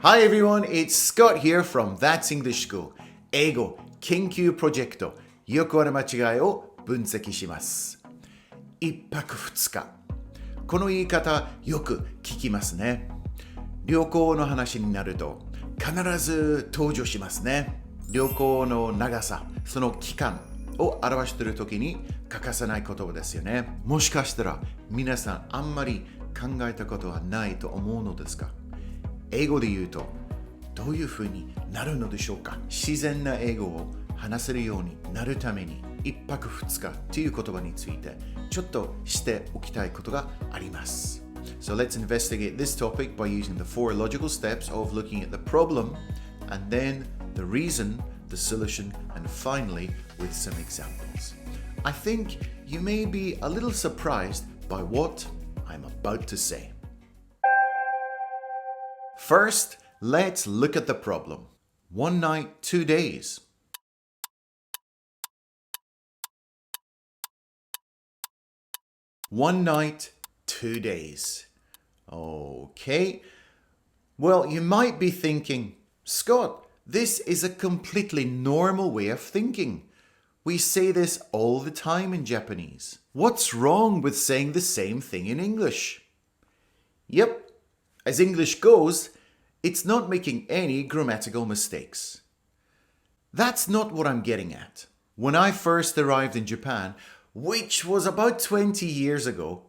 Hi everyone, it's Scott here from That's English School 英語研究プロジェクトよくある間違いを分析します一泊二日この言い方よく聞きますね旅行の話になると必ず登場しますね旅行の長さその期間を表している時に欠かせない言葉ですよねもしかしたら皆さんあんまり考えたことはないと思うのですか英語で言うとどういう風になるのでしょうか自然な英語を話せるようになるために一泊二日という言葉についてちょっとしておきたいことがあります So let's investigate this topic by using the four logical steps of looking at the problem and then the reason, the solution and finally with some examples I think you may be a little surprised by what I'm about to say First, let's look at the problem. 1 night, 2 days. One night, 2 days. Okay. Well, you might be thinking, Scott, this is a completely normal way of thinking. We say this all the time in Japanese. What's wrong with saying the same thing in English? Yep. As English goes, it's not making any grammatical mistakes. That's not what I'm getting at. When I first arrived in Japan, which was about 20 years ago,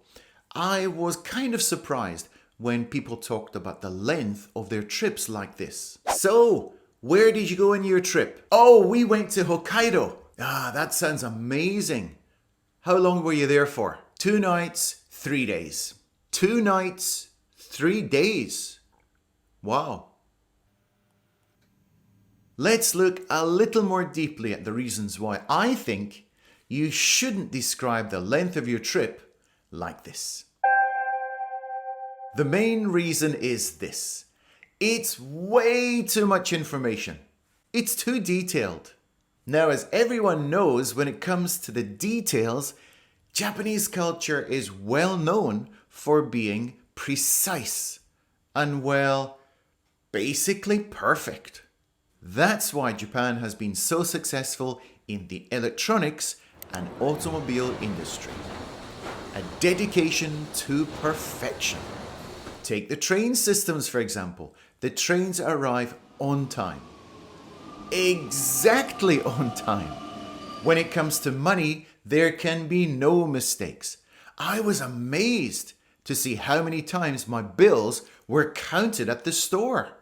I was kind of surprised when people talked about the length of their trips like this. So, where did you go on your trip? Oh, we went to Hokkaido. Ah, that sounds amazing. How long were you there for? 2 nights, 3 days. 2 nights, 3 days. Wow. Let's look a little more deeply at the reasons why I think you shouldn't describe the length of your trip like this. The main reason is this. It's way too much information. It's too detailed. Now, as everyone knows, when it comes to the details, Japanese culture is well known for being precise and, well, basically perfect. That's why Japan has been so successful in the electronics and automobile industry. A dedication to perfection. Take the train systems, for example. The trains arrive on time. Exactly on time. When it comes to money, there can be no mistakes. I was amazed to see how many times my bills were counted at the store.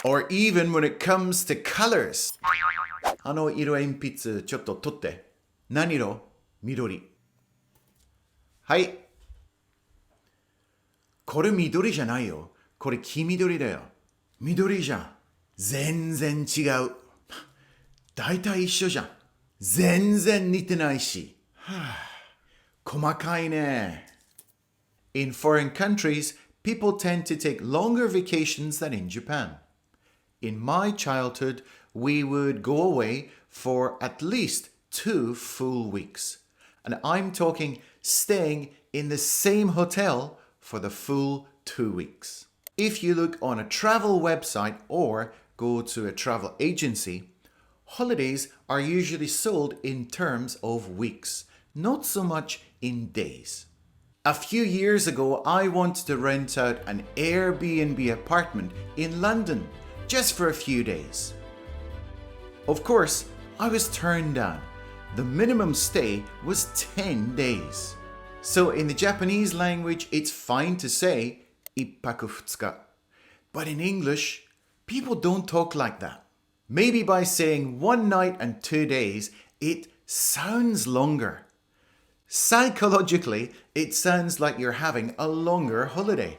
Or even when it comes to colors. 色鉛筆ちょっと取って。何色？緑。はい。これ緑じゃないよ。これ黄緑だよ。緑じゃん。全然違う。大体一緒じゃん。全然似てないし。細かいね。In foreign countries, people tend to take longer vacations than in Japan. In my childhood, we would go away for at least 2 full weeks. And I'm talking staying in the same hotel for the full 2 weeks. If you look on a travel website or go to a travel agency, holidays are usually sold in terms of weeks, not so much in days. A few years ago, I wanted to rent out an Airbnb apartment in London just for a few days. Of course, I was turned down. The minimum stay was 10 days. So in the Japanese language, it's fine to say 一泊二日. But in English, people don't talk like that. Maybe by saying 1 night and 2 days, it sounds longer. Psychologically, it sounds like you're having a longer holiday.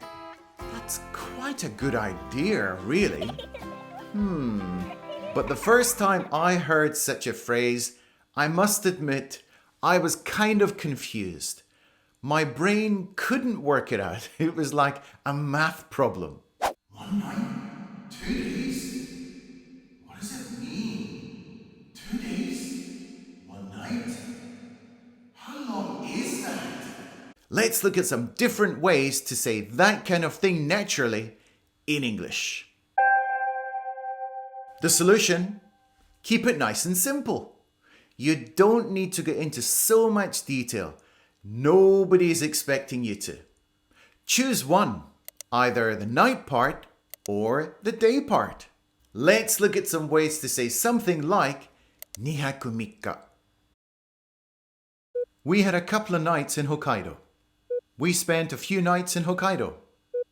That's quite a good idea, really. But the first time I heard such a phrase, I must admit, I was kind of confused. My brain couldn't work it out. It was like a math problem. 1 night, 2 days? What does it mean? 2 days? 1 night? How long is that? Let's look at some different ways to say that kind of thing naturally in English. The solution? Keep it nice and simple. You don't need to get into so much detail. Nobody is expecting you to. Choose one, either the night part or the day part. Let's look at some ways to say something like 2泊3日. We had a couple of nights in Hokkaido. We spent a few nights in Hokkaido.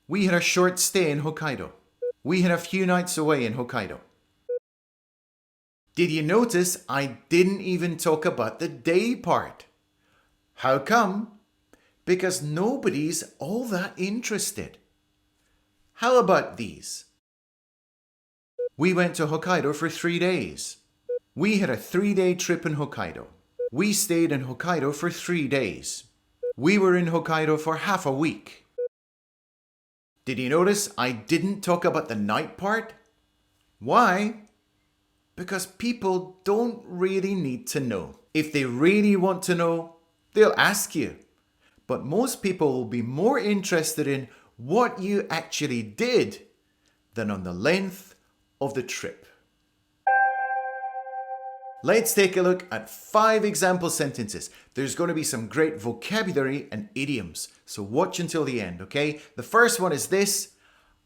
We had a short stay in Hokkaido. We had a few nights away in Hokkaido. Did you notice I didn't even talk about the day part? How come? Because nobody's all that interested. How about these? We went to Hokkaido for 3 days. We had a 3-day trip in Hokkaido. We stayed in Hokkaido for 3 days. We were in Hokkaido for half a week. Did you notice I didn't talk about the night part? Why? Because people don't really need to know. If they really want to know, they'll ask you. But most people will be more interested in what you actually did than on the length of the trip. Let's take a look at 5 example sentences. There's going to be some great vocabulary and idioms, so watch until the end, okay? The first one is this: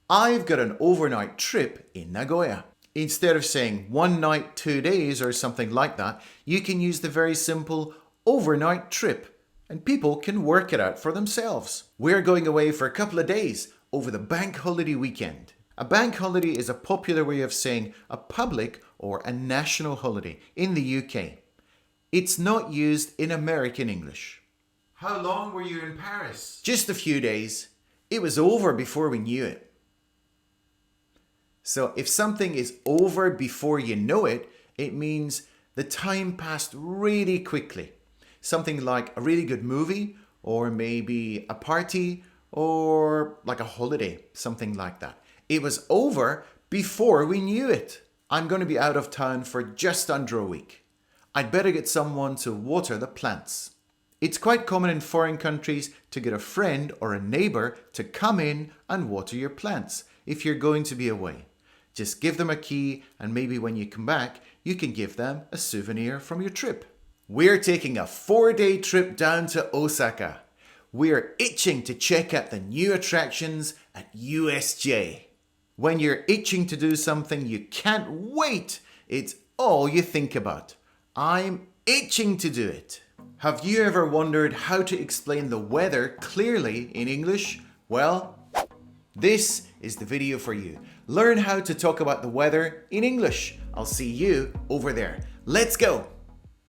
I've got an overnight trip in Nagoya. Instead of saying 1 night, 2 days or something like that, you can use the very simple overnight trip, and people can work it out for themselves. We're going away for a couple of days over the bank holiday weekend. A bank holiday is a popular way of saying a public or a national holiday in the UK. It's not used in American English. How long were you in Paris? Just a few days. It was over before we knew it. So if something is over before you know it, it means the time passed really quickly. Something like a really good movie, or maybe a party, or like a holiday, something like that. It was over before we knew it. I'm going to be out of town for just under a week. I'd better get someone to water the plants. It's quite common in foreign countries to get a friend or a neighbor to come in and water your plants if you're going to be away. Just give them a key, and maybe when you come back, you can give them a souvenir from your trip. We're taking a 4-day trip down to Osaka. We're itching to check out the new attractions at USJ. When you're itching to do something you can't wait, it's all you think about. I'm itching to do it. Have you ever wondered how to explain the weather clearly in English? Well, this is the video for you. Learn how to talk about the weather in English. I'll see you over there. Let's go!